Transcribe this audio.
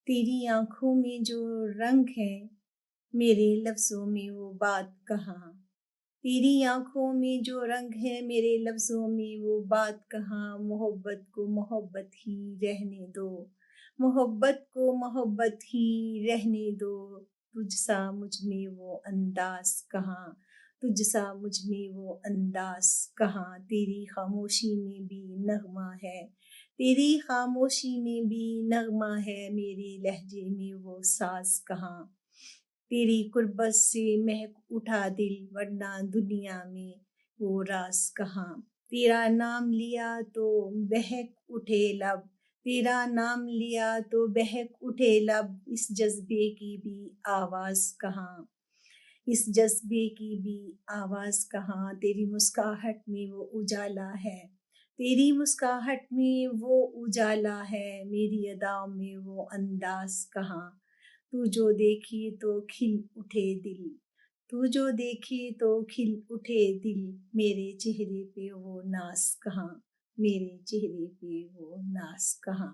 تیری آنکھوں میں جو رنگ ہے میرے لفظوں میں وہ بات کہاں، تیری آنکھوں میں جو رنگ ہے میرے لفظوں میں وہ بات کہاں، محبت کو محبت ہی رہنے دو، محبت کو محبت ہی رہنے دو، تجھ سا مجھ میں وہ انداز کہاں، تجھ سا مجھ میں وہ انداز کہاں، تیری خاموشی میں بھی نغمہ ہے، تیری خاموشی میں بھی نغمہ ہے، میرے لہجے میں وہ ساز کہاں، تیری قربت سے مہک اٹھا دل ورنہ دنیا میں وہ راز کہاں، تیرا نام لیا تو بہک اٹھے لب، تیرا نام لیا تو بہک اٹھے لب، اس جذبے کی بھی آواز کہاں، اس جذبے کی بھی آواز کہاں، تیری مسکراہٹ میں وہ اجالا ہے، تیری مسکراہٹ میں وہ اجالا ہے، میری اداؤں میں وہ انداز کہاں، تو جو دیکھے تو کھل اٹھے دل، تو جو دیکھے تو کھل اٹھے دل، میرے چہرے پہ وہ ناز کہاں، میرے چہرے پہ وہ ناز کہاں۔